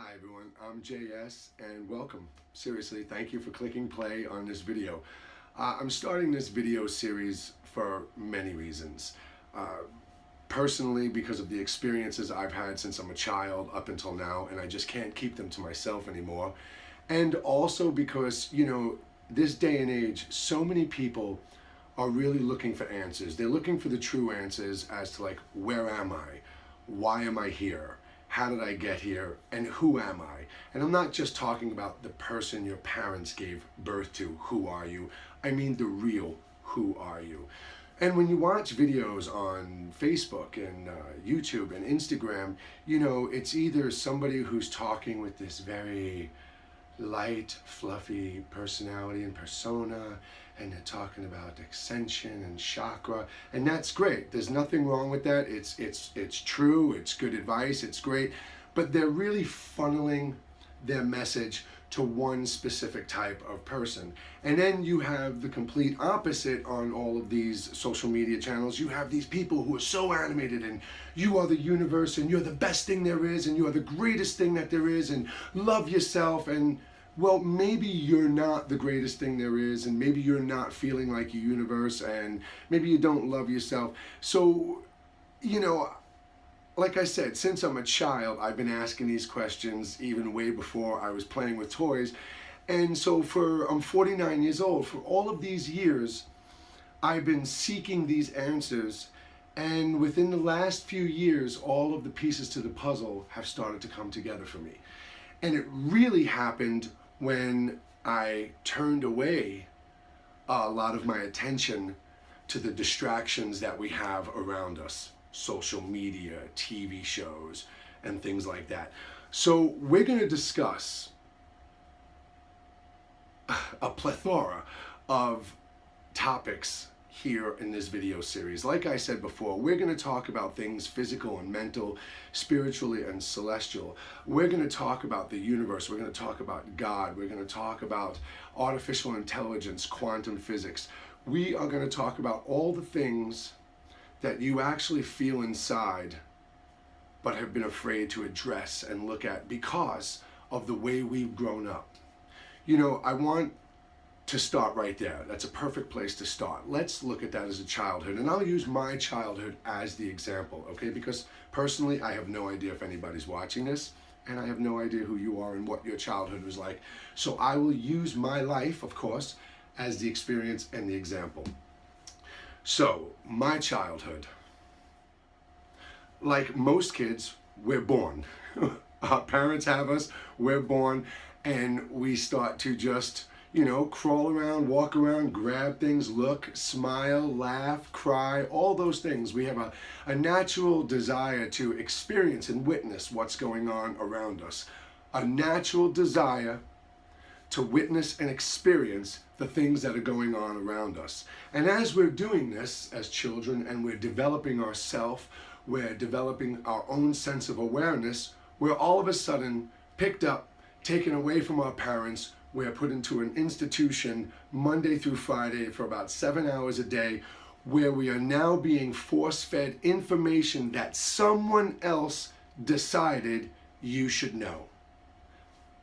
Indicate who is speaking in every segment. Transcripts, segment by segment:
Speaker 1: Hi everyone, I'm JS and welcome. Seriously, thank you for clicking play on this video. I'm starting this video series for many reasons. Personally, because of the experiences I've had since I'm a child up until now, and I just can't keep them to myself anymore. And also because, this day and age, so many people are really looking for answers. They're looking for the true answers as to where am I? Why am I here? How did I get here? And who am I? And I'm not just talking about the person your parents gave birth to, who are you? I mean the real who are you? And when you watch videos on Facebook and YouTube and Instagram, it's either somebody who's talking with this very light, fluffy personality and persona, and they're talking about ascension and chakra, and that's great. There's nothing wrong with that. It's true. It's good advice. It's great, but they're really funneling their message to one specific type of person. And then you have the complete opposite on all of these social media channels. You have these people who are so animated and you are the universe and you're the best thing there is and you are the greatest thing that there is and love yourself. And well, maybe you're not the greatest thing there is, and maybe you're not feeling like a universe, and maybe you don't love yourself. So, like I said, since I'm a child, I've been asking these questions even way before I was playing with toys. And so I'm 49 years old. For all of these years, I've been seeking these answers. And within the last few years, all of the pieces to the puzzle have started to come together for me. And it really happened when I turned away a lot of my attention to the distractions that we have around us. Social media, TV shows, and things like that. So we're going to discuss a plethora of topics here in this video series. Like I said before, we're going to talk about things physical and mental, spiritually and celestial. We're going to talk about the universe. We're going to talk about God. We're going to talk about artificial intelligence, quantum physics. We are going to talk about all the things that you actually feel inside but have been afraid to address and look at because of the way we've grown up. I want to start right there. That's a perfect place to start. Let's look at that as a childhood. And I'll use my childhood as the example, okay? Because personally, I have no idea if anybody's watching this, and I have no idea who you are and what your childhood was like. So I will use my life, of course, as the experience and the example. So, my childhood. Like most kids, we're born. Our parents have us, we're born, and we start to just crawl around, walk around, grab things, look, smile, laugh, cry, all those things. We have a natural desire to experience and witness what's going on around us. A natural desire to witness and experience the things that are going on around us. And as we're doing this as children and we're developing ourselves, we're developing our own sense of awareness, we're all of a sudden picked up, taken away from our parents. We're put into an institution Monday through Friday for about 7 hours a day, where we are now being force-fed information that someone else decided you should know.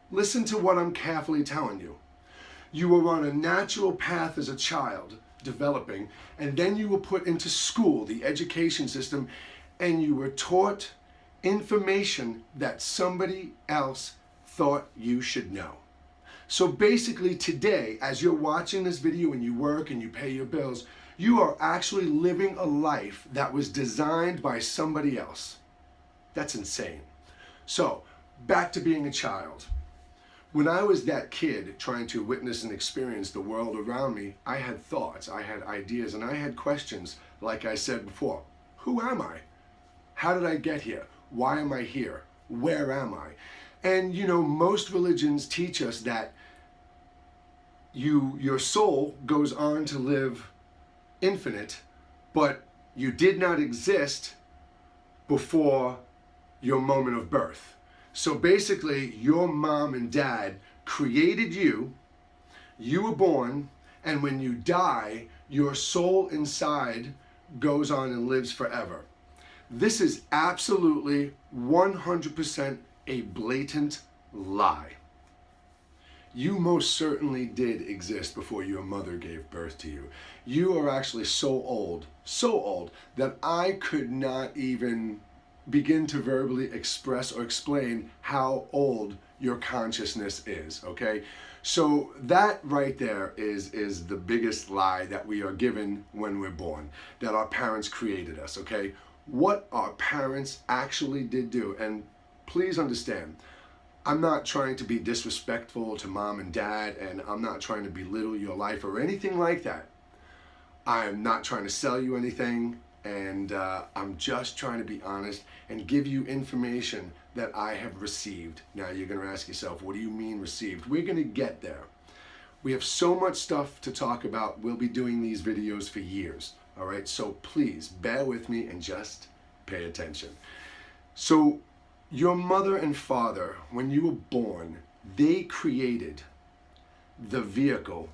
Speaker 1: Listen to what I'm carefully telling you. You were on a natural path as a child, developing, and then you were put into school, the education system, and you were taught information that somebody else thought you should know. So basically today, as you're watching this video and you work and you pay your bills, you are actually living a life that was designed by somebody else. That's insane. So, back to being a child. When I was that kid trying to witness and experience the world around me, I had thoughts, I had ideas, and I had questions, like I said before. Who am I? How did I get here? Why am I here? Where am I? And most religions teach us that your soul goes on to live infinite, but you did not exist before your moment of birth. So basically, your mom and dad created you, you were born, and when you die, your soul inside goes on and lives forever. This is absolutely 100% a blatant lie. You most certainly did exist before your mother gave birth to you. You are actually so old, that I could not even begin to verbally express or explain how old your consciousness is, okay? So that right there is the biggest lie that we are given when we're born, that our parents created us, okay? What our parents actually did do, and please understand, I'm not trying to be disrespectful to mom and dad, and I'm not trying to belittle your life or anything like that. I'm not trying to sell you anything, and I'm just trying to be honest and give you information that I have received. Now you're going to ask yourself, what do you mean received? We're going to get there. We have so much stuff to talk about. We'll be doing these videos for years. All right, so please bear with me and just pay attention. So your mother and father, when you were born, they created the vehicle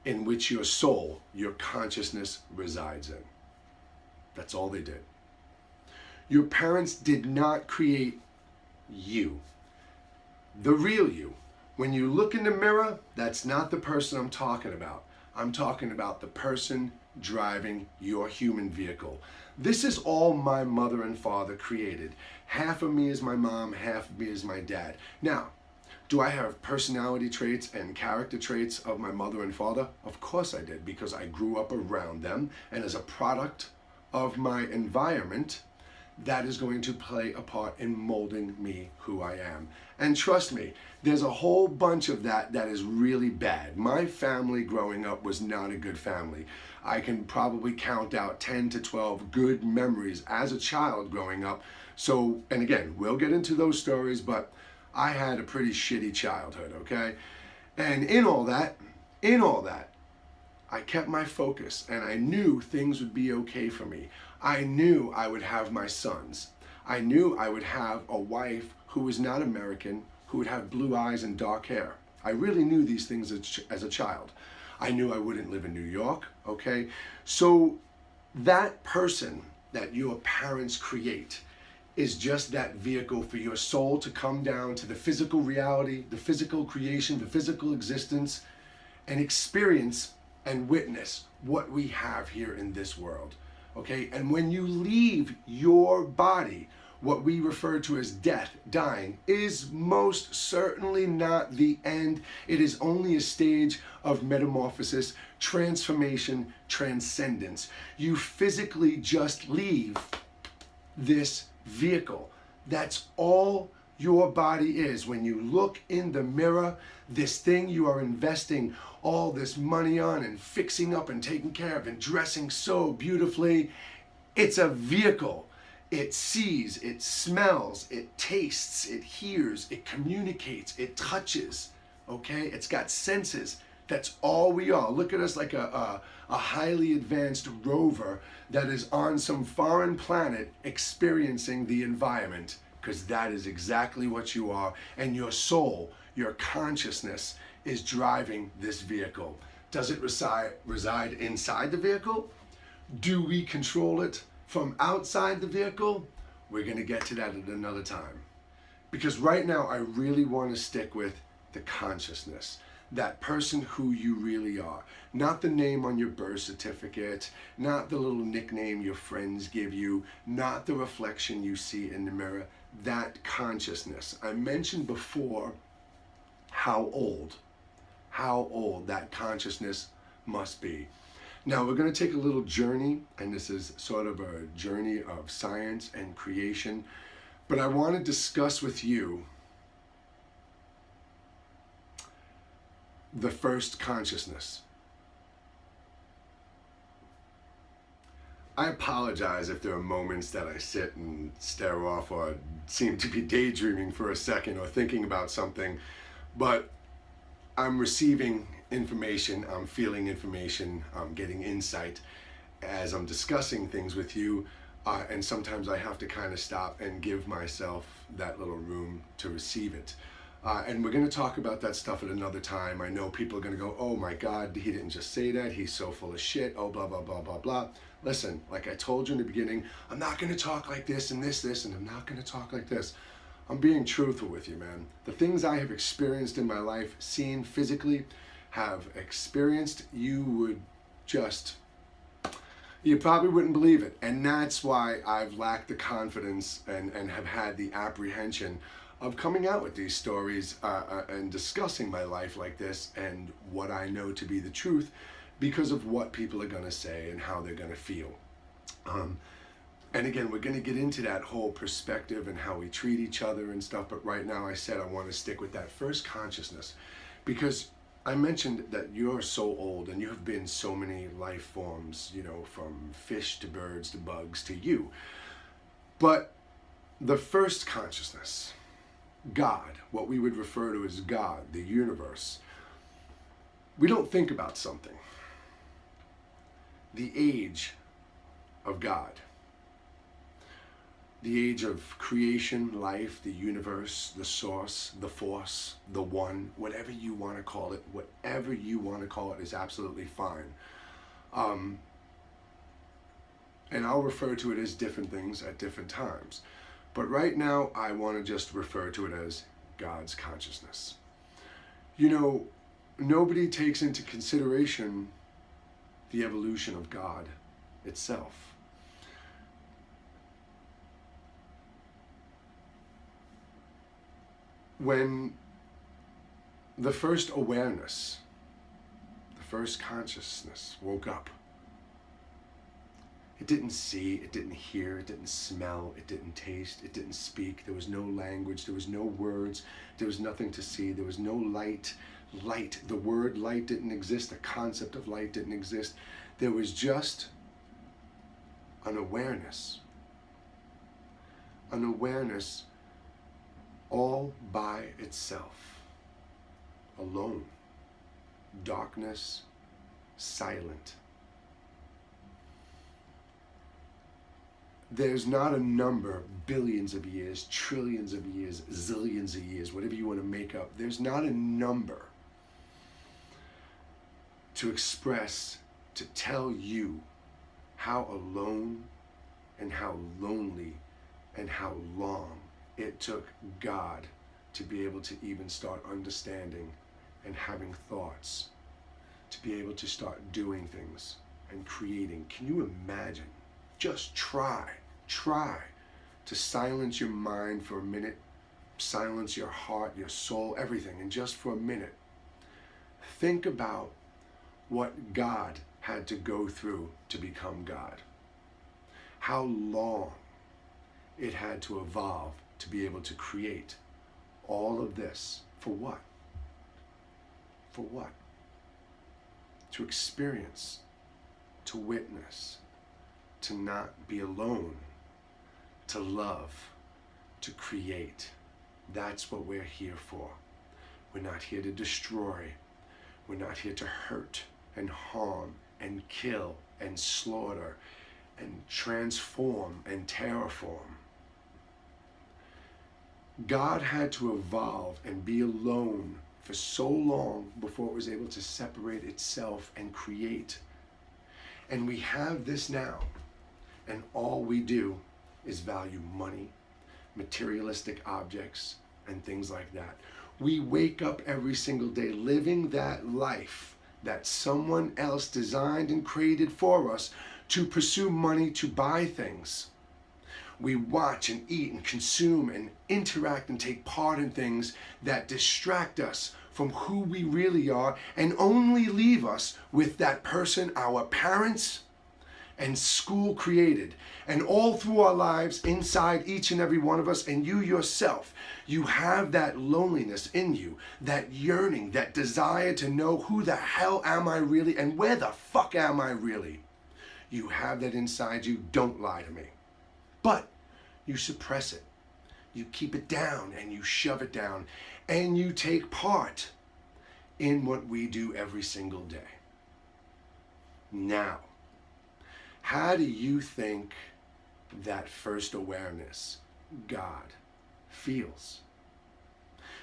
Speaker 1: in which your soul, your consciousness resides in. That's all they did. Your parents did not create you, the real you. When you look in the mirror, that's not the person I'm talking about. I'm talking about the person driving your human vehicle. This is all my mother and father created. Half of me is my mom, half of me is my dad. Now, do I have personality traits and character traits of my mother and father? Of course I did, because I grew up around them, and as a product of my environment, that is going to play a part in molding me who I am. And trust me, there's a whole bunch of that is really bad. My family growing up was not a good family. I can probably count out 10 to 12 good memories as a child growing up. So, and again, we'll get into those stories, but I had a pretty shitty childhood, okay? And in all that, I kept my focus, and I knew things would be okay for me. I knew I would have my sons. I knew I would have a wife who was not American, who would have blue eyes and dark hair. I really knew these things as a child. I knew I wouldn't live in New York, okay? So that person that your parents create is just that vehicle for your soul to come down to the physical reality, the physical creation, the physical existence, and experience and witness what we have here in this world, okay? And when you leave your body, what we refer to as death, dying, is most certainly not the end. It is only a stage of metamorphosis, transformation, transcendence. You physically just leave this vehicle. That's all your body is. When you look in the mirror, this thing you are investing all this money on and fixing up and taking care of and dressing so beautifully, it's a vehicle. It sees, it smells, it tastes, it hears, it communicates, it touches, okay? It's got senses. That's all we are. Look at us like a highly advanced rover that is on some foreign planet experiencing the environment, because that is exactly what you are. And your soul, your consciousness is driving this vehicle. Does it reside inside the vehicle? Do we control it from outside the vehicle? We're going to get to that at another time. Because right now I really want to stick with the consciousness. That person who you really are. Not the name on your birth certificate, not the little nickname your friends give you, not the reflection you see in the mirror. That consciousness. I mentioned before how old that consciousness must be. Now we're going to take a little journey, and this is sort of a journey of science and creation, but I want to discuss with you the first consciousness. I apologize if there are moments that I sit and stare off or seem to be daydreaming for a second or thinking about something, but I'm receiving information, I'm feeling information, I'm getting insight as I'm discussing things with you, and sometimes I have to kind of stop and give myself that little room to receive it. And we're going to talk about that stuff at another time. I know people are going to go, oh my God, he didn't just say that, he's so full of shit, oh blah, blah, blah, blah, blah. Listen, like I told you in the beginning, I'm not going to talk like this and this, and I'm not going to talk like this. I'm being truthful with you, man. The things I have experienced in my life, seen physically, have experienced, you probably wouldn't believe it. And that's why I've lacked the confidence and have had the apprehension of coming out with these stories and discussing my life like this and what I know to be the truth, because of what people are going to say and how they're going to feel. And again, we're going to get into that whole perspective and how we treat each other and stuff. But right now I said I want to stick with that first consciousness, because I mentioned that you're so old and you have been so many life forms, you know, from fish to birds to bugs to you. But the first consciousness, God, what we would refer to as God, the universe, we don't think about something. The age of God. The age of creation, life, the universe, the source, the force, the one, whatever you want to call it, whatever you want to call it is absolutely fine. And I'll refer to it as different things at different times. But right now, I want to just refer to it as God's consciousness. You know, nobody takes into consideration the evolution of God itself. When the first awareness, the first consciousness woke up, it didn't see, it didn't hear, it didn't smell, it didn't taste, it didn't speak. There was no language, there was no words, there was nothing to see, there was no light. Light, the word light didn't exist, the concept of light didn't exist. There was just an awareness. An awareness all by itself, alone, darkness, silent. There's not a number, billions of years, trillions of years, zillions of years, whatever you want to make up. There's not a number to express, to tell you how alone and how lonely and how long it took God to be able to even start understanding and having thoughts, to be able to start doing things and creating. Can you imagine? Just try to silence your mind for a minute, silence your heart, your soul, everything, and just for a minute, think about what God had to go through to become God. How long it had to evolve to be able to create all of this. For what? For what? To experience, to witness, to not be alone, to love, to create. That's what we're here for. We're not here to destroy. We're not here to hurt and harm and kill and slaughter and transform and terraform. God had to evolve and be alone for so long before it was able to separate itself and create. And we have this now, and all we do is value money, materialistic objects, and things like that. We wake up every single day living that life that someone else designed and created for us to pursue money, to buy things. We watch and eat and consume and interact and take part in things that distract us from who we really are and only leave us with that person our parents and school created. And all through our lives, inside each and every one of us, and you yourself, you have that loneliness in you, that yearning, that desire to know who the hell am I really and where the fuck am I really? You have that inside you. Don't lie to me. But you suppress it. You keep it down and you shove it down and you take part in what we do every single day. Now, how do you think that first awareness, God, feels?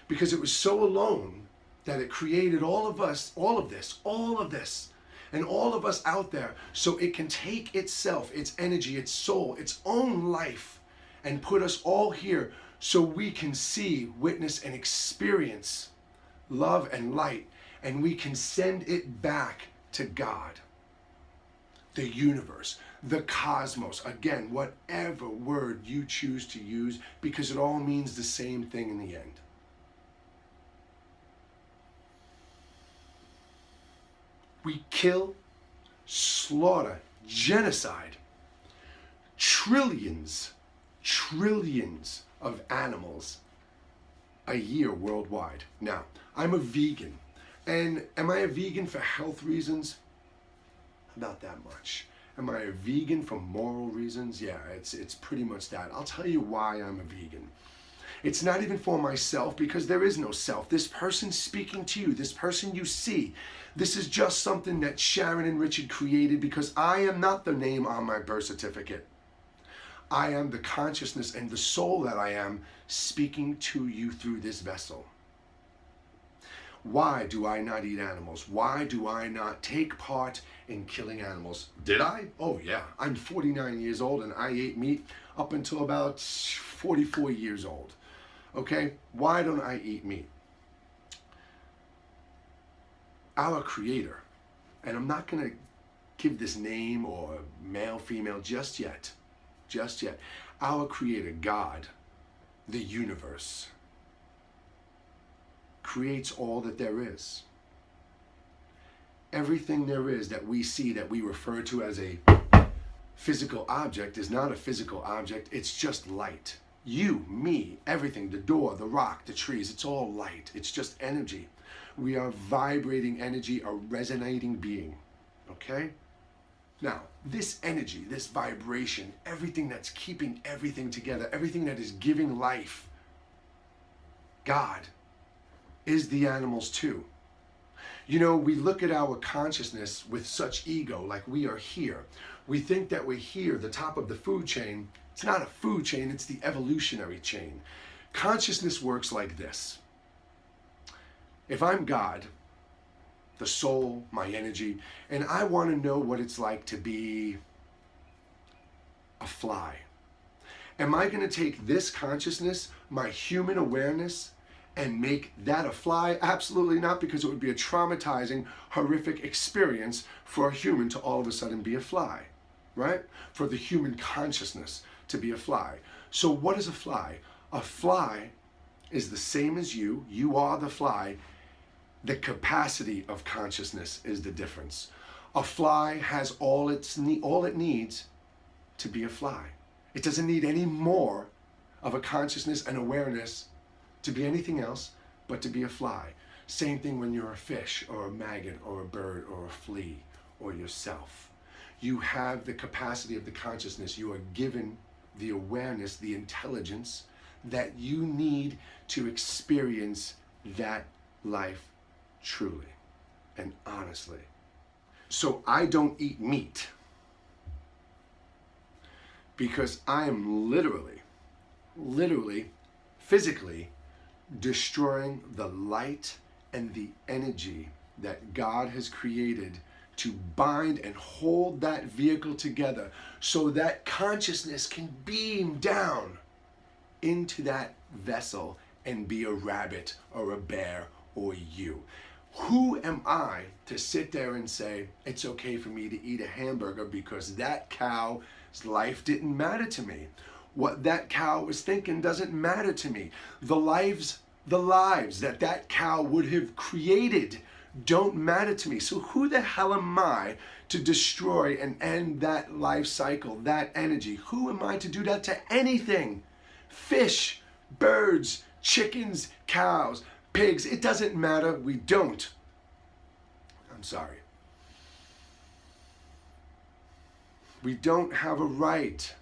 Speaker 1: Because it was so alone that it created all of us, all of this, and all of us out there, so it can take itself, its energy, its soul, its own life, and put us all here so we can see, witness, and experience love and light, and we can send it back to God, the universe, the cosmos. Again, whatever word you choose to use, because it all means the same thing in the end. We kill, slaughter, genocide trillions of animals a year worldwide. Now, I'm a vegan. And am I a vegan for health reasons? Not that much. Am I a vegan for moral reasons? Yeah, it's pretty much that. I'll tell you why I'm a vegan. It's not even for myself, because there is no self. This person speaking to you, this person you see, this is just something that Sharon and Richard created, because I am not the name on my birth certificate. I am the consciousness and the soul that I am speaking to you through this vessel. Why do I not eat animals? Why do I not take part in killing animals? Did I? Oh yeah. I'm 49 years old and I ate meat up until about 44 years old. Okay? Why don't I eat meat? Our Creator, and I'm not going to give this name or male, female just yet. Our Creator, God, the universe, creates all that there is. Everything there is that we see, that we refer to as a physical object, is not a physical object. It's just light. You, me, everything, the door, the rock, the trees, it's all light. It's just energy. We are vibrating energy, a resonating being. Okay? Now, this energy, this vibration, everything that's keeping everything together, everything that is giving life, God, is the animals too. You know, we look at our consciousness with such ego, like we are here. We think that we're here, the top of the food chain. It's not a food chain, it's the evolutionary chain. Consciousness works like this. If I'm God, the soul, my energy, and I want to know what it's like to be a fly, am I going to take this consciousness, my human awareness, and make that a fly? Absolutely not, because it would be a traumatizing, horrific experience for a human to all of a sudden be a fly, right? For the human consciousness to be a fly. So what is a fly? A fly is the same as you. You are the fly. The capacity of consciousness is the difference. A fly has all it needs to be a fly. It doesn't need any more of a consciousness and awareness to be anything else but to be a fly. Same thing when you're a fish or a maggot or a bird or a flea or yourself. You have the capacity of the consciousness. You are given the awareness, the intelligence that you need to experience that life truly and honestly. So I don't eat meat because I am literally, physically destroying the light and the energy that God has created to bind and hold that vehicle together so that consciousness can beam down into that vessel and be a rabbit or a bear or you. Who am I to sit there and say it's okay for me to eat a hamburger because that cow's life didn't matter to me? What that cow was thinking doesn't matter to me. The lives that cow would have created don't matter to me. So who the hell am I to destroy and end that life cycle, that energy? Who am I to do that to anything? Fish, birds, chickens, cows, pigs, it doesn't matter. We don't. I'm sorry. We don't have a right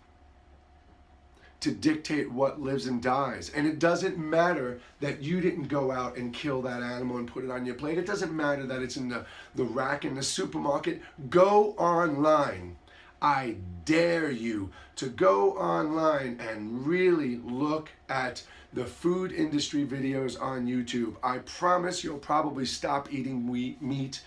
Speaker 1: to dictate what lives and dies. And it doesn't matter that you didn't go out and kill that animal and put it on your plate. It doesn't matter that it's in the rack in the supermarket. Go online. I dare you to go online and really look at the food industry videos on YouTube. I promise you'll probably stop eating meat.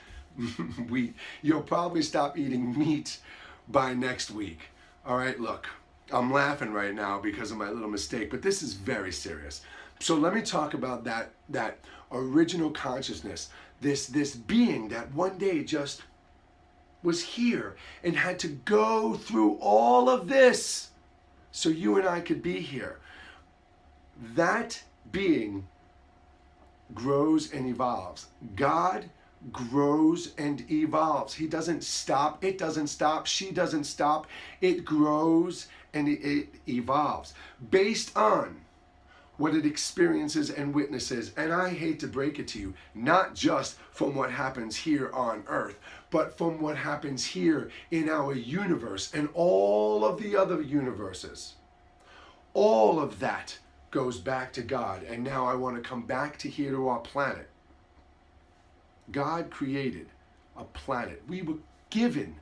Speaker 1: You'll probably stop eating meat by next week. All right, look. I'm laughing right now because of my little mistake, but this is very serious. So let me talk about that original consciousness, this being that one day just was here and had to go through all of this so you and I could be here. That being grows and evolves. God grows and evolves. He doesn't stop. It doesn't stop. She doesn't stop. It grows and it evolves based on what it experiences and witnesses. And I hate to break it to you, not just from what happens here on earth, but from what happens here in our universe and all of the other universes. All of that goes back to God. And now I want to come back to here to our planet. God created a planet. We were given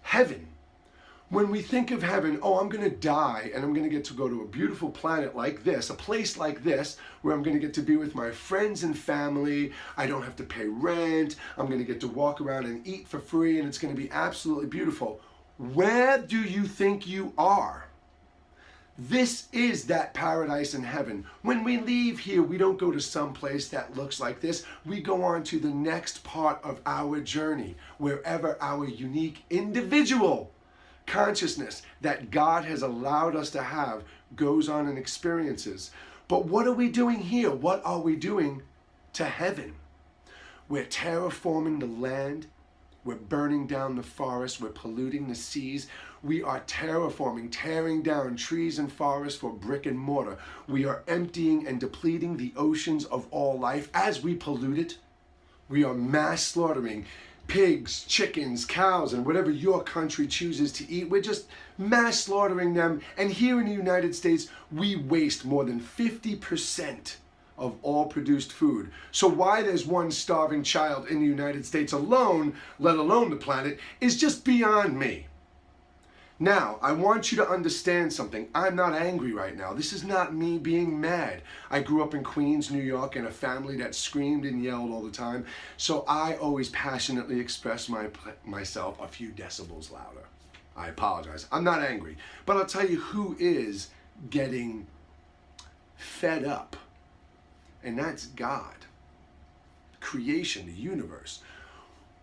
Speaker 1: heaven. When we think of heaven, oh, I'm going to die and I'm going to get to go to a beautiful planet like this, a place like this, where I'm going to get to be with my friends and family. I don't have to pay rent. I'm going to get to walk around and eat for free, and it's going to be absolutely beautiful. Where do you think you are? This is that paradise in heaven. When we leave here, we don't go to some place that looks like this. We go on to the next part of our journey, wherever our unique individual consciousness that God has allowed us to have goes on and experiences. But what are we doing here? What are we doing to heaven? We're terraforming the land. We're burning down the forests. We're polluting the seas. We are terraforming, tearing down trees and forests for brick and mortar. We are emptying and depleting the oceans of all life as we pollute it. We are mass slaughtering pigs, chickens, cows, and whatever your country chooses to eat. We're just mass slaughtering them. And here in the United States, we waste more than 50% of all produced food. So why there's one starving child in the United States alone, let alone the planet, is just beyond me. Now, I want you to understand something. I'm not angry right now. This is not me being mad. I grew up in Queens, New York, in a family that screamed and yelled all the time. So I always passionately express myself a few decibels louder. I apologize. I'm not angry. But I'll tell you who is getting fed up. And that's God. Creation, the universe.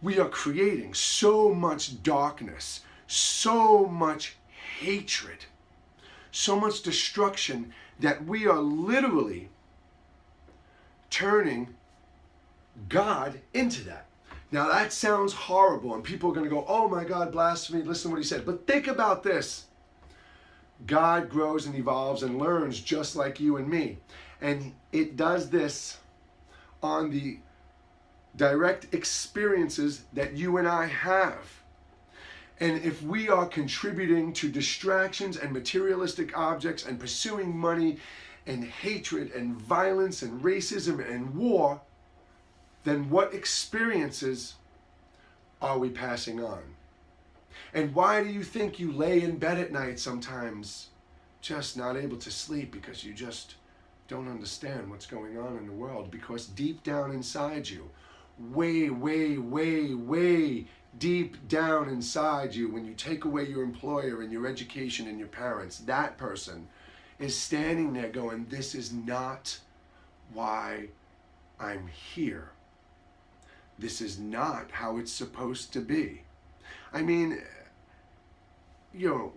Speaker 1: We are creating so much darkness, so much hatred, so much destruction that we are literally turning God into that. Now that sounds horrible, and people are going to go, oh my God, blasphemy, listen to what he said. But think about this. God grows and evolves and learns just like you and me. And it does this on the direct experiences that you and I have. And if we are contributing to distractions and materialistic objects and pursuing money and hatred and violence and racism and war, then what experiences are we passing on? And why do you think you lay in bed at night sometimes just not able to sleep? Because you just don't understand what's going on in the world. Because deep down inside you, way, way, way, way deep down inside you, when you take away your employer and your education and your parents, that person is standing there going, this is not why I'm here. This is not how it's supposed to be. I mean,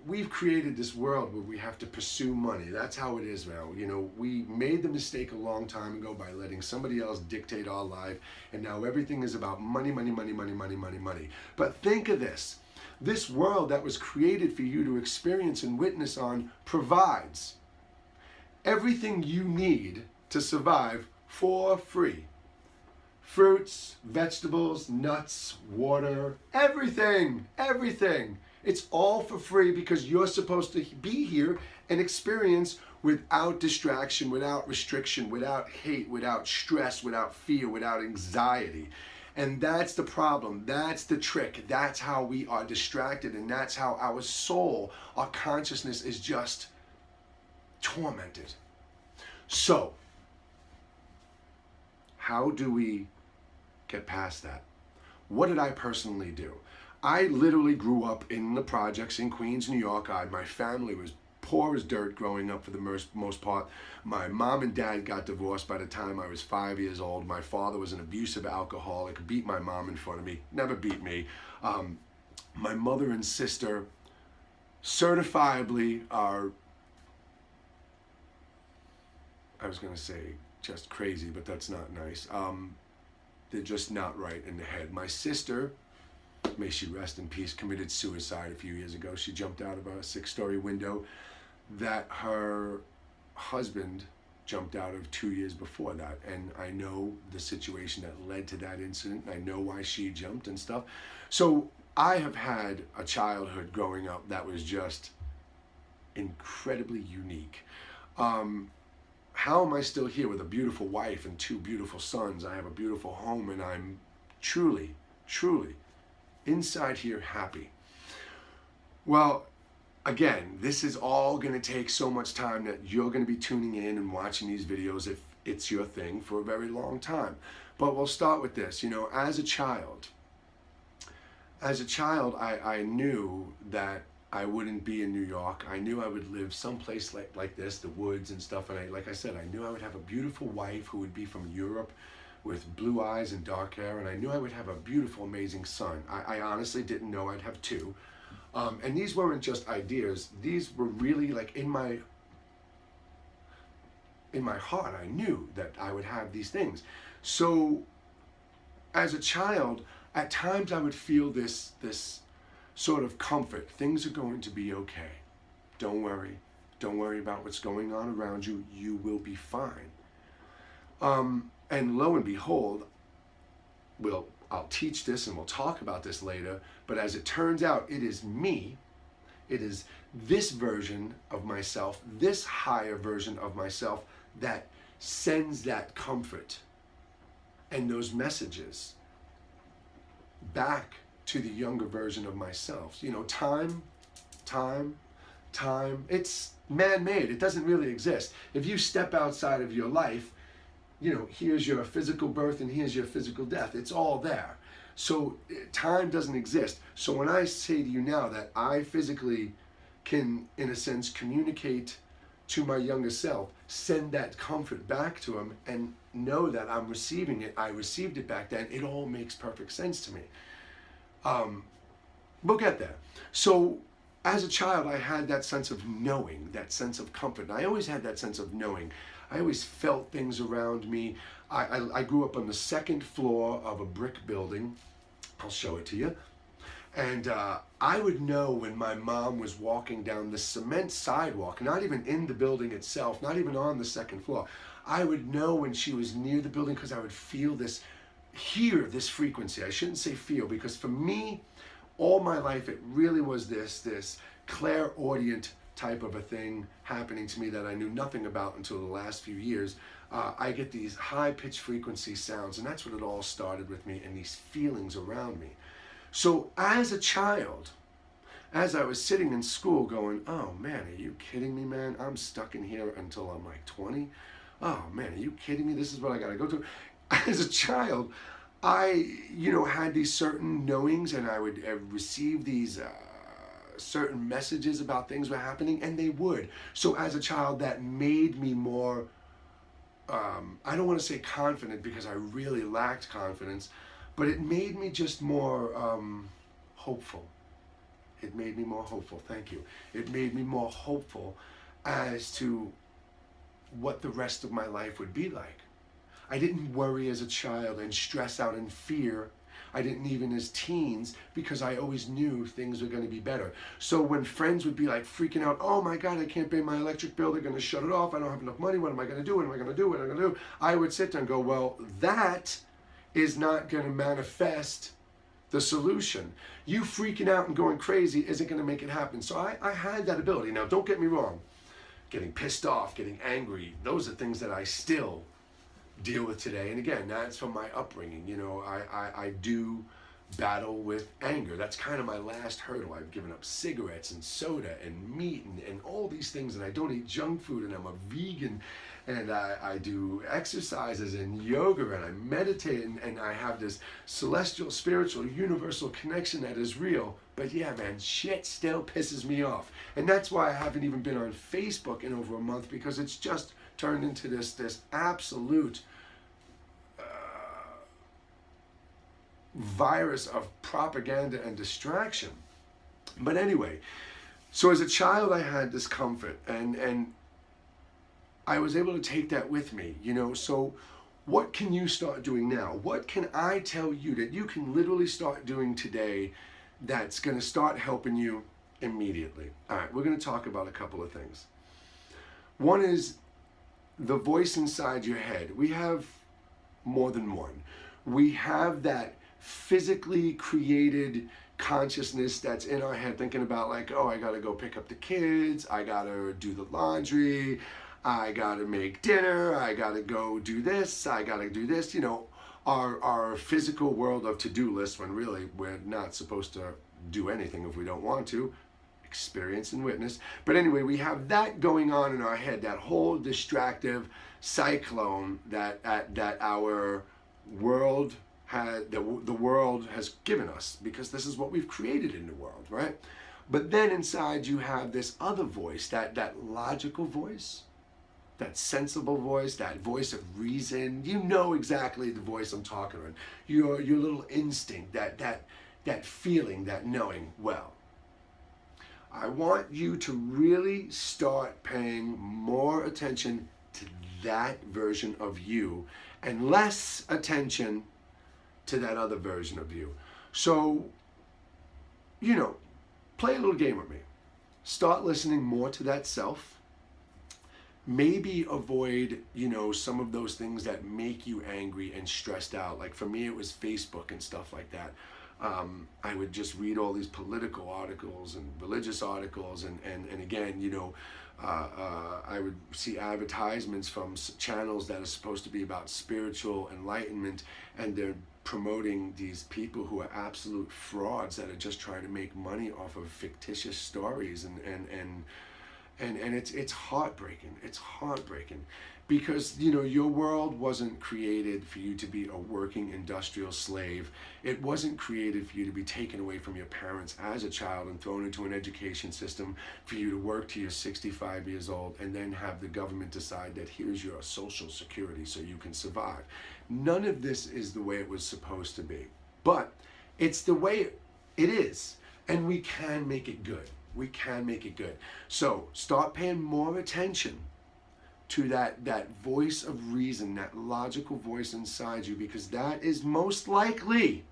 Speaker 1: we've created this world where we have to pursue money. That's how it is now. We made the mistake a long time ago by letting somebody else dictate our life, and now everything is about money, money, money, money, money, money, money. But think of this. This world that was created for you to experience and witness on provides everything you need to survive for free. Fruits, vegetables, nuts, water, everything, everything. It's all for free because you're supposed to be here and experience without distraction, without restriction, without hate, without stress, without fear, without anxiety. And that's the problem. That's the trick. That's how we are distracted, and that's how our soul, our consciousness is just tormented. So, how do we get past that? What did I personally do? I literally grew up in the projects in Queens, New York. My family was poor as dirt growing up for the most part. My mom and dad got divorced by the time I was 5 years old. My father was an abusive alcoholic, beat my mom in front of me, never beat me. My mother and sister certifiably are, I was going to say just crazy, but that's not nice. They're just not right in the head. My sister, may she rest in peace, committed suicide a few years ago. She jumped out of a 6-story window that her husband jumped out of 2 years before that. And I know the situation that led to that incident. I know why she jumped and stuff. So I have had a childhood growing up that was just incredibly unique. How am I still here with a beautiful wife and 2 beautiful sons? I have a beautiful home, and I'm truly, truly inside here happy. Well, again, this is all going to take so much time that you're going to be tuning in and watching these videos if it's your thing for a very long time. But we'll start with this. You know, as a child, I knew that I wouldn't be in New York. I knew I would live someplace like this, the woods and stuff. And like I said, I knew I would have a beautiful wife who would be from Europe with blue eyes and dark hair. And I knew I would have a beautiful, amazing son. I honestly didn't know I'd have 2. And these weren't just ideas. These were really like in my heart. I knew that I would have these things. So as a child, at times I would feel this sort of comfort. Things are going to be okay. Don't worry. Don't worry about what's going on around you. You will be fine. And lo and behold, I'll teach this and we'll talk about this later, but as it turns out, it is me. It is this version of myself, this higher version of myself that sends that comfort and those messages back to the younger version of myself. You know, time, it's man-made. It doesn't really exist. If you step outside of your life, you know, here's your physical birth and here's your physical death. It's all there. So time doesn't exist. So when I say to you now that I physically can, in a sense, communicate to my younger self, send that comfort back to him and know that I'm receiving it, I received it back then, it all makes perfect sense to me. We'll get there. So as a child, I had that sense of knowing, that sense of comfort. And I always had that sense of knowing. I always felt things around me. I grew up on the 2nd floor of a brick building. I'll show it to you. And I would know when my mom was walking down the cement sidewalk, not even in the building itself, not even on the 2nd floor. I would know when she was near the building because I would hear this frequency. I shouldn't say feel, because for me, all my life, it really was this clairaudient type of a thing happening to me that I knew nothing about until the last few years. I get these high-pitched frequency sounds, and that's what it all started with me, and these feelings around me. So as a child, as I was sitting in school going, oh man, are you kidding me, man? I'm stuck in here until I'm like 20. Oh man, are you kidding me? This is what I gotta go through. As a child, I, had these certain knowings, and I would receive these certain messages about things were happening, and they would. So as a child, that made me more, I don't want to say confident, because I really lacked confidence, but it made me just more hopeful. It made me more hopeful, thank you. It made me more hopeful as to what the rest of my life would be like. I didn't worry as a child and stress out and fear. I didn't even as teens, because I always knew things were going to be better. So when friends would be like freaking out, oh my God, I can't pay my electric bill, they're going to shut it off, I don't have enough money, what am I going to do, what am I going to do, what am I going to do? I would sit there and go, well, that is not going to manifest the solution. You freaking out and going crazy isn't going to make it happen. So I had that ability. Now, don't get me wrong. Getting pissed off, getting angry, those are things that I still deal with today. And again, that's from my upbringing. I do battle with anger. That's kind of my last hurdle. I've given up cigarettes and soda and meat and all these things, and I don't eat junk food, and I'm a vegan, and I do exercises and yoga, and I meditate, and I have this celestial, spiritual, universal connection that is real. But yeah, man, shit still pisses me off. And that's why I haven't even been on Facebook in over a month, because it's just turned into this absolute virus of propaganda and distraction. But anyway, so as a child I had this comfort, and I was able to take that with me, you know. So what can you start doing now? What can I tell you that you can literally start doing today that's going to start helping you immediately? All right, we're going to talk about a couple of things. One is the voice inside your head. We have more than one. We have that physically created consciousness that's in our head, thinking about like, oh, I gotta go pick up the kids, I gotta do the laundry, I gotta make dinner, I gotta go do this, I gotta do this, you know, our physical world of to-do lists, when really we're not supposed to do anything if we don't want to. Experience and witness. But anyway, we have that going on in our head, that whole distractive cyclone that our world had, the world has given us, because this is what we've created in the world, right? But then inside you have this other voice, that logical voice, that sensible voice, that voice of reason. You know exactly the voice I'm talking about. Your little instinct, that feeling, that knowing. Well, I want you to really start paying more attention to that version of you and less attention to that other version of you. So, you know, play a little game with me. Start listening more to that self. Maybe avoid, you know, some of those things that make you angry and stressed out. Like for me, it was Facebook and stuff like that. I would just read all these political articles and religious articles, and again, you know, I would see advertisements from channels that are supposed to be about spiritual enlightenment, and they're promoting these people who are absolute frauds that are just trying to make money off of fictitious stories, and it's heartbreaking. It's heartbreaking, because you know your world wasn't created for you to be a working industrial slave. It wasn't created for you to be taken away from your parents as a child and thrown into an education system for you to work till you're 65 years old and then have the government decide that here's your social security so you can survive. None of this is the way it was supposed to be, but it's the way it is, and we can make it good. We can make it good. So start paying more attention to that voice of reason, that logical voice inside you, because that is most likely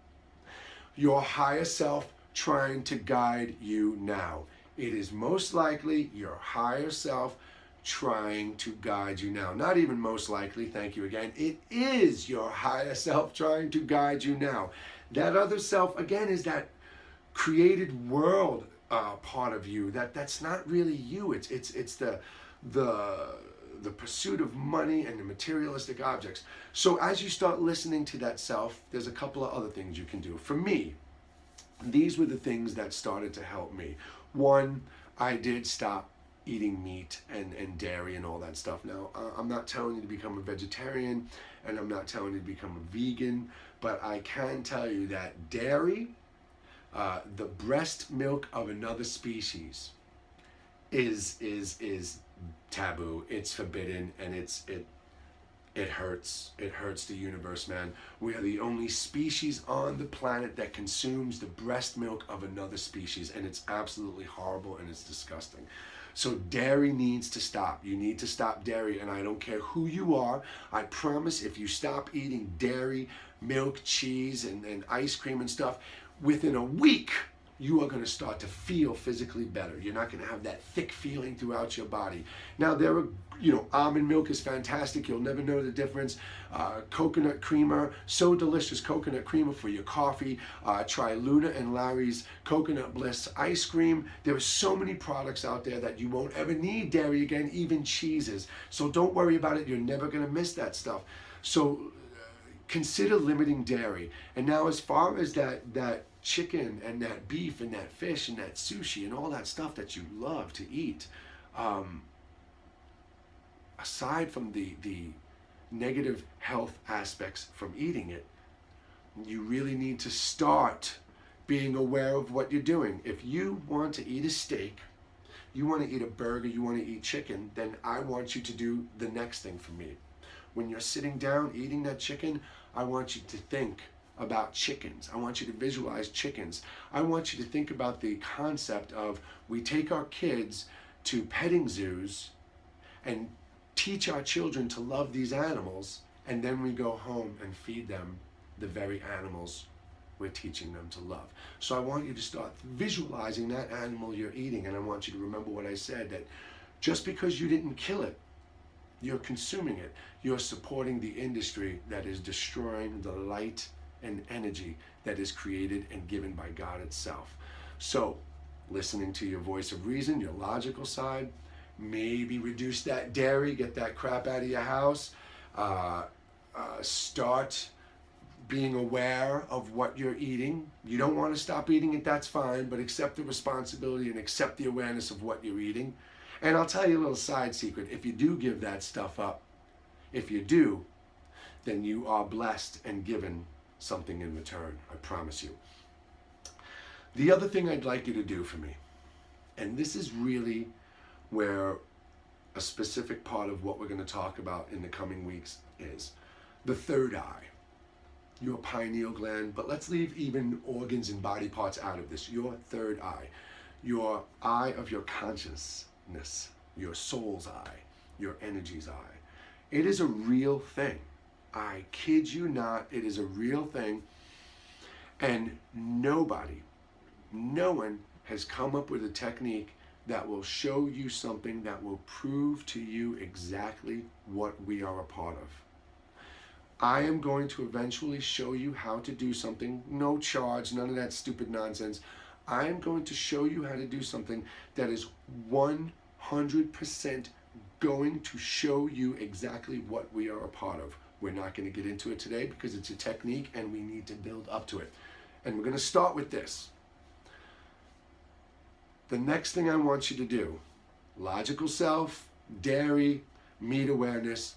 Speaker 1: your higher self trying to guide you now. It is most likely your higher self trying to guide you now. Not even most likely, thank you again. It is your higher self trying to guide you now. That other self, again, is that created world part of you that's not really you. It's the pursuit of money and the materialistic objects. So as you start listening to that self, there's a couple of other things you can do. For me, these were the things that started to help me. One, I did stop eating meat and dairy and all that stuff. Now, I'm not telling you to become a vegetarian, and I'm not telling you to become a vegan, but I can tell you that dairy, the breast milk of another species, is taboo. It's forbidden, and it hurts. It hurts the universe, man. We are the only species on the planet that consumes the breast milk of another species, and it's absolutely horrible and it's disgusting. So dairy needs to stop. You need to stop dairy, and I don't care who you are. I promise if you stop eating dairy, milk, cheese, and ice cream and stuff, within a week, you are going to start to feel physically better. You're not going to have that thick feeling throughout your body. Now, there are, almond milk is fantastic. You'll never know the difference. Coconut creamer, so delicious. Coconut creamer for your coffee. Try Luna and Larry's Coconut Bliss ice cream. There are so many products out there that you won't ever need dairy again, even cheeses. So don't worry about it. You're never going to miss that stuff. So consider limiting dairy. And now as far as that chicken and that beef and that fish and that sushi and all that stuff that you love to eat, aside from the negative health aspects from eating it, you really need to start being aware of what you're doing. If you want to eat a steak, you want to eat a burger, you want to eat chicken, then I want you to do the next thing for me. When you're sitting down eating that chicken, I want you to think about chickens. I want you to visualize chickens. I want you to think about the concept of, we take our kids to petting zoos and teach our children to love these animals, and then we go home and feed them the very animals we're teaching them to love. So I want you to start visualizing that animal you're eating, and I want you to remember what I said, that just because you didn't kill it, you're consuming it. You're supporting the industry that is destroying the light and energy that is created and given by God itself. So, listening to your voice of reason, your logical side, maybe reduce that dairy, get that crap out of your house, start being aware of what you're eating. You don't want to stop eating it, that's fine, but accept the responsibility and accept the awareness of what you're eating. And I'll tell you a little side secret. If you do give that stuff up, if you do, then you are blessed and given something in return, I promise you. The other thing I'd like you to do for me, and this is really where a specific part of what we're going to talk about in the coming weeks is, the third eye, your pineal gland, but let's leave even organs and body parts out of this. Your third eye, your eye of your consciousness, your soul's eye, your energy's eye. It is a real thing. I kid you not, it is a real thing. And nobody, no one has come up with a technique that will show you something that will prove to you exactly what we are a part of. I am going to eventually show you how to do something, no charge, none of that stupid nonsense. I am going to show you how to do something that is 100% going to show you exactly what we are a part of. We're not going to get into it today because it's a technique and we need to build up to it. And we're going to start with this. The next thing I want you to do, logical self, dairy, meat awareness.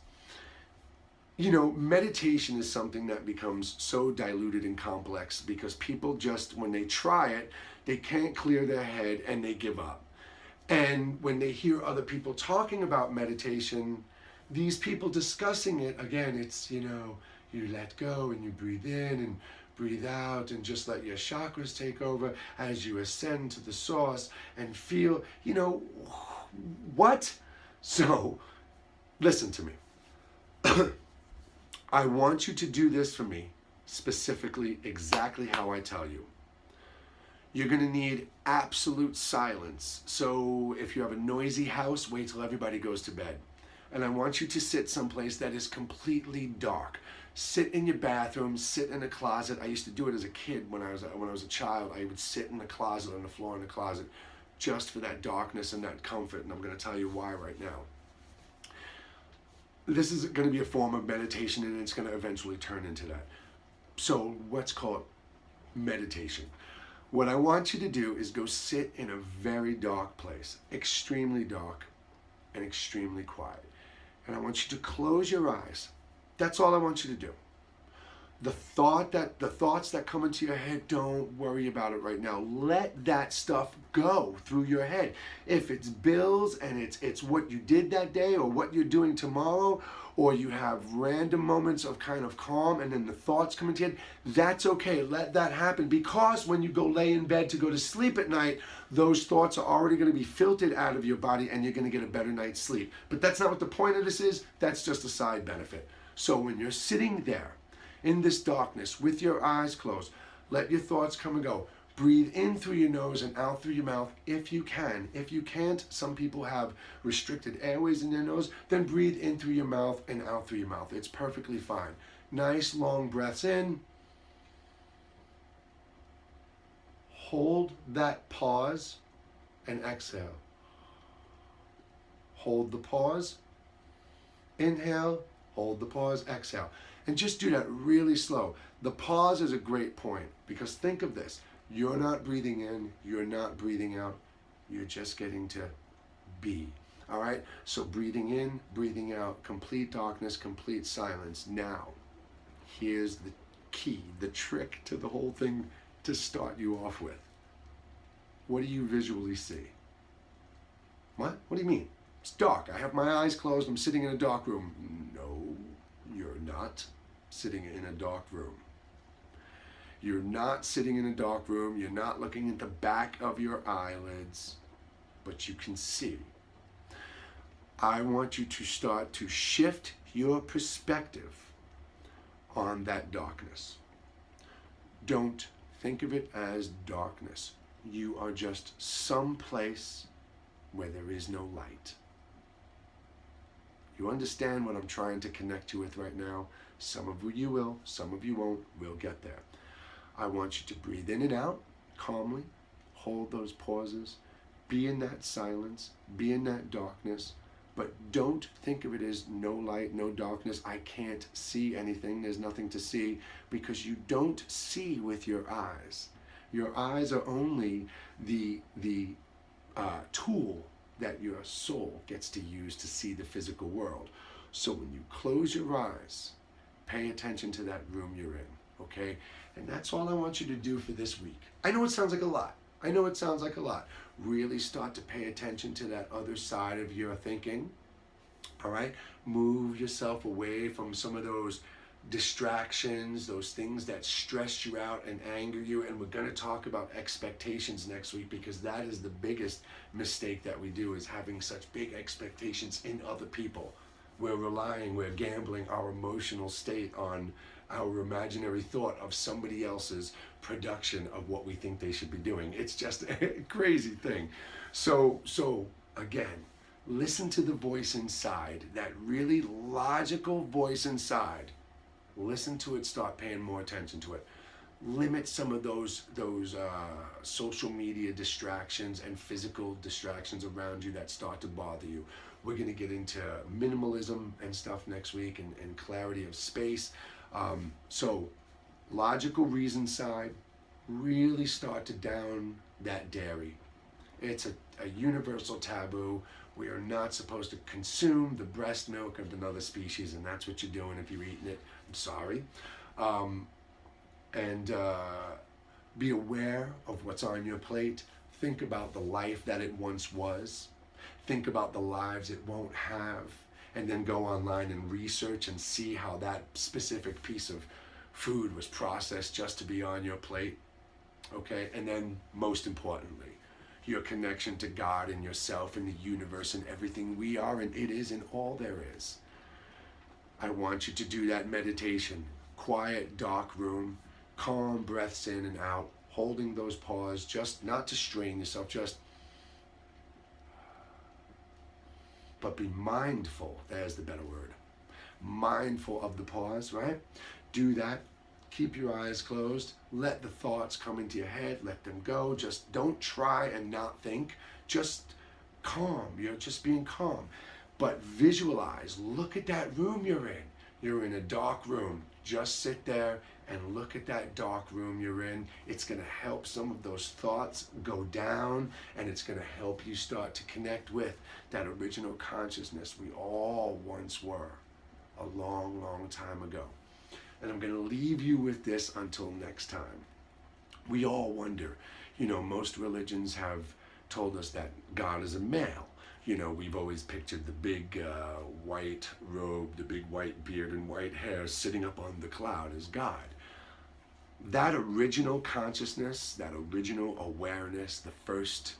Speaker 1: You know, meditation is something that becomes so diluted and complex because people just, when they try it, they can't clear their head and they give up. And when they hear other people talking about meditation, these people discussing it, again, it's, you know, you let go and you breathe in and breathe out and just let your chakras take over as you ascend to the source and feel, you know, what? So, listen to me. I want you to do this for me, specifically exactly how I tell you. You're going to need absolute silence. So if you have a noisy house, wait till everybody goes to bed. And I want you to sit someplace that is completely dark. Sit in your bathroom, sit in a closet. I used to do it as a kid when I was a child. I would sit in the closet, on the floor in the closet, just for that darkness and that comfort. And I'm going to tell you why right now. This is going to be a form of meditation, and it's going to eventually turn into that. So let's call it meditation. What I want you to do is go sit in a very dark place, extremely dark and extremely quiet. And I want you to close your eyes. That's all I want you to do. The thoughts that come into your head, don't worry about it right now. Let that stuff go through your head. If it's bills and it's what you did that day or what you're doing tomorrow, or you have random moments of kind of calm and then the thoughts come into your head, that's okay. Let that happen, because when you go lay in bed to go to sleep at night, those thoughts are already going to be filtered out of your body and you're going to get a better night's sleep. But that's not what the point of this is. That's just a side benefit. So when you're sitting there in this darkness with your eyes closed, let your thoughts come and go. Breathe in through your nose and out through your mouth if you can. If you can't, some people have restricted airways in their nose, then breathe in through your mouth and out through your mouth. It's perfectly fine. Nice long breaths in. Hold that pause and exhale. Hold the pause. Inhale, hold the pause, exhale. And just do that really slow. The pause is a great point because think of this. You're not breathing in, you're not breathing out, you're just getting to be. All right? So breathing in, breathing out, complete darkness, complete silence. Now, here's the key, the trick to the whole thing to start you off with. What do you visually see? What? What do you mean? It's dark. I have my eyes closed. I'm sitting in a dark room. No, you're not sitting in a dark room. You're not sitting in a dark room. You're not looking at the back of your eyelids, but you can see. I want you to start to shift your perspective on that darkness. Don't think of it as darkness. You are just someplace where there is no light. You understand what I'm trying to connect you with right now? Some of you will, some of you won't. We'll get there. I want you to breathe in and out calmly, hold those pauses, be in that silence, be in that darkness, but don't think of it as no light, no darkness. I can't see anything. There's nothing to see because you don't see with your eyes. Your eyes are only the tool that your soul gets to use to see the physical world. So when you close your eyes, pay attention to that room you're in, okay? And that's all I want you to do for this week. I know it sounds like a lot. I know it sounds like a lot. Really start to pay attention to that other side of your thinking, all right? Move yourself away from some of those distractions, those things that stress you out and anger you. And we're going to talk about expectations next week because that is the biggest mistake that we do, is having such big expectations in other people. We're gambling our emotional state on our imaginary thought of somebody else's production of what we think they should be doing. It's just a crazy thing. So again, listen to the voice inside, that really logical voice inside. Listen to it, start paying more attention to it. Limit some of those social media distractions and physical distractions around you that start to bother you. We're going to get into minimalism and stuff next week and clarity of space. So logical reason side, really start to down that dairy. It's a universal taboo. We are not supposed to consume the breast milk of another species, and that's what you're doing if you're eating it. I'm sorry. Be aware of what's on your plate. Think about the life that it once was. Think about the lives it won't have. And then go online and research and see how that specific piece of food was processed just to be on your plate. Okay? And then most importantly, your connection to God and yourself and the universe and everything we are and it is and all there is. I want you to do that meditation. Quiet, dark room, calm breaths in and out, holding those pause, just not to strain yourself, but be mindful. There's the better word. Mindful of the pause, right? Do that. Keep your eyes closed. Let the thoughts come into your head. Let them go. Just don't try and not think. Just calm. You're just being calm. But visualize. Look at that room you're in. You're in a dark room. Just sit there and look at that dark room you're in. It's going to help some of those thoughts go down, and it's going to help you start to connect with that original consciousness we all once were a long, long time ago. And I'm going to leave you with this until next time. We all wonder, most religions have told us that God is a male. We've always pictured the big white robe, the big white beard and white hair sitting up on the cloud as God. That original consciousness, that original awareness, the first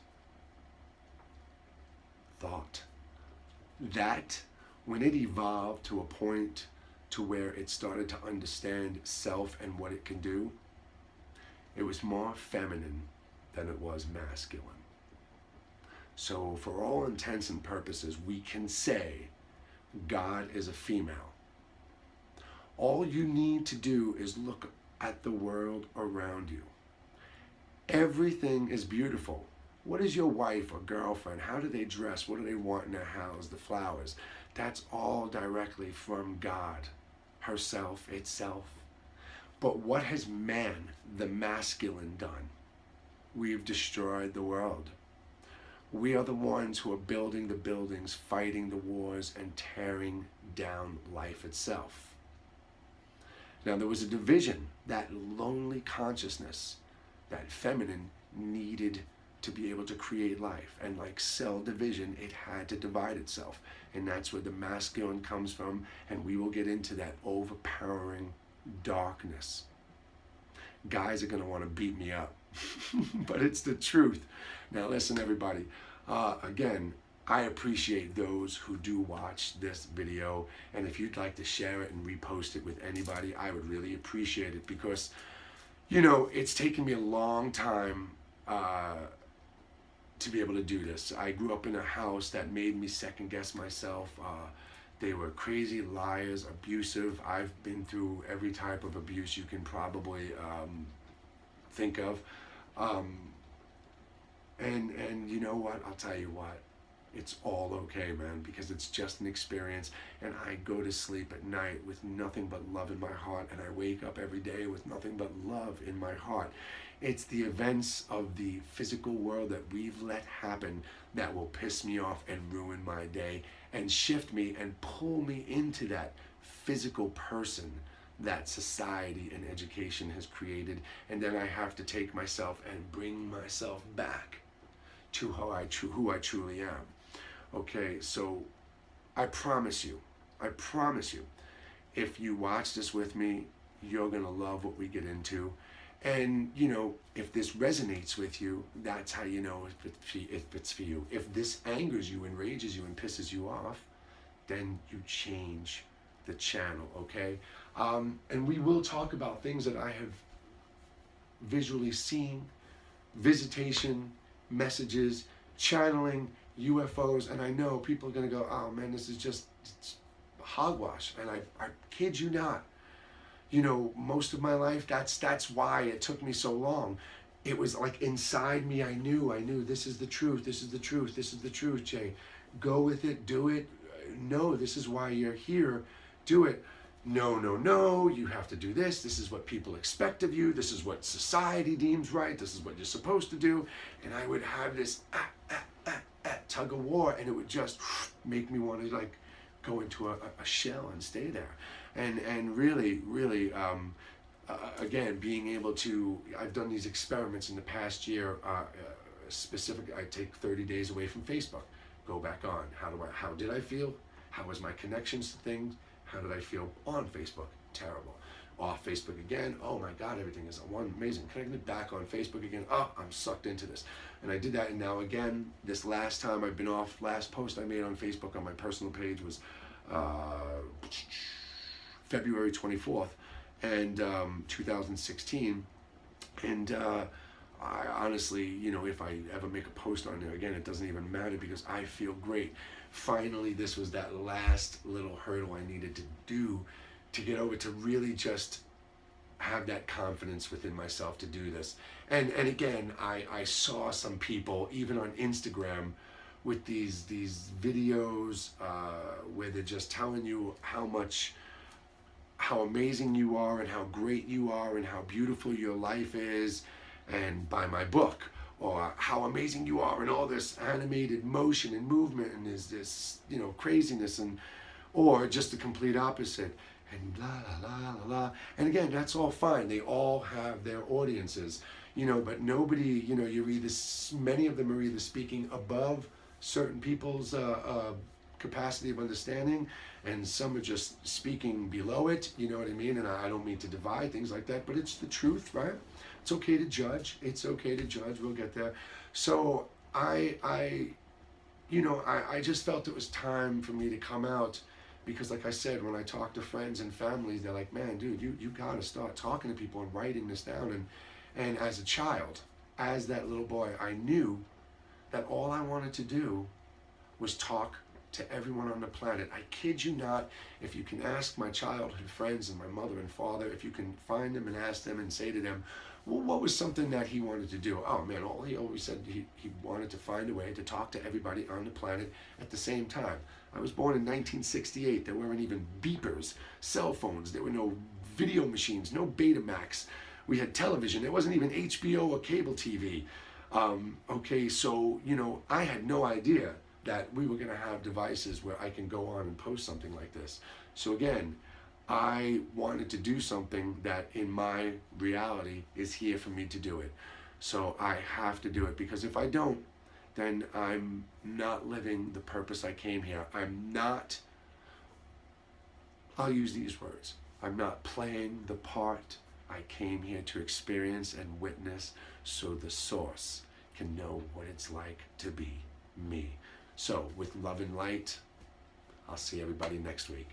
Speaker 1: thought, that when it evolved to a point to where it started to understand self and what it can do, it was more feminine than it was masculine. So for all intents and purposes, we can say God is a female. All you need to do is look at the world around you. Everything is beautiful. What is your wife or girlfriend? How do they dress? What do they want in their house? The flowers. That's all directly from God. herself, itself. But what has man, the masculine, done? We've destroyed the world. We are the ones who are building the buildings, fighting the wars, and tearing down life itself. Now, there was a division, that lonely consciousness, that feminine needed to be able to create life. And like cell division, it had to divide itself. And that's where the masculine comes from. And we will get into that overpowering darkness. Guys are going to want to beat me up. But it's the truth. Now listen, everybody. Again, I appreciate those who do watch this video. And if you'd like to share it and repost it with anybody, I would really appreciate it. Because, you know, it's taken me a long time to be able to do this. I grew up in a house that made me second guess myself. They were crazy, liars, abusive. I've been through every type of abuse you can probably think of. And you know what? I'll tell you what. It's all okay, man, because it's just an experience. And I go to sleep at night with nothing but love in my heart. And I wake up every day with nothing but love in my heart. It's the events of the physical world that we've let happen that will piss me off and ruin my day and shift me and pull me into that physical person that society and education has created. And then I have to take myself and bring myself back to who I truly am. Okay, so I promise you, if you watch this with me, you're gonna love what we get into. And, you know, if this resonates with you, that's how you know if it's for you. If this angers you, enrages you, and pisses you off, then you change the channel, okay? And we will talk about things that I have visually seen, visitation, messages, channeling, UFOs, and I know people are gonna go, oh man, this is just hogwash. And I kid you not. You know, most of my life, that's why it took me so long. It was like inside me, I knew this is the truth, this is the truth, this is the truth, Jay. Go with it, do it. No, this is why you're here, do it. No, you have to do this. This is what people expect of you. This is what society deems right. This is what you're supposed to do. And I would have this tug of war, and it would just make me want to like go into a shell and stay there. And really, again, being able to, I've done these experiments in the past year, specifically, I take 30 days away from Facebook, go back on. How did I feel? How was my connections to things? How did I feel on Facebook? Terrible. Off Facebook again, oh my God, everything is amazing. Connected back on Facebook again, oh, I'm sucked into this. And I did that, and now again, this last time I've been off, last post I made on Facebook on my personal page was February 24th, and 2016, and I honestly, you know, if I ever make a post on there again, it doesn't even matter because I feel great. Finally, this was that last little hurdle I needed to do to get over, to really just have that confidence within myself to do this. And again, I saw some people, even on Instagram, with these videos where they're just telling you how amazing you are and how great you are and how beautiful your life is, and buy my book, or how amazing you are and all this animated motion and movement and is this, you know, craziness, and or just the complete opposite, and la la la la la. And again, that's all fine. They all have their audiences, you know, but nobody, you know, many of them are either speaking above certain people's capacity of understanding, and some are just speaking below it, you know what I mean? And I don't mean to divide things like that, but it's the truth, right? It's okay to judge. It's okay to judge. We'll get there. So I just felt it was time for me to come out, because like I said, when I talk to friends and families, they're like, man, dude, you gotta start talking to people and writing this down. And as a child, as that little boy, I knew that all I wanted to do was talk to everyone on the planet. I kid you not, if you can ask my childhood friends and my mother and father, if you can find them and ask them and say to them, Well, what was something that he wanted to do? Oh man, all he always said he wanted to find a way to talk to everybody on the planet at the same time. I was born in 1968. There weren't even beepers, cell phones. There were no video machines, no Betamax. We had television. There wasn't even HBO or cable TV. Okay, so, I had no idea that we were going to have devices where I can go on and post something like this. So again, I wanted to do something that in my reality is here for me to do it. So I have to do it, because if I don't, then I'm not living the purpose I came here. I'll use these words. I'm not playing the part I came here to experience and witness, so the source can know what it's like to be me. So with love and light, I'll see everybody next week.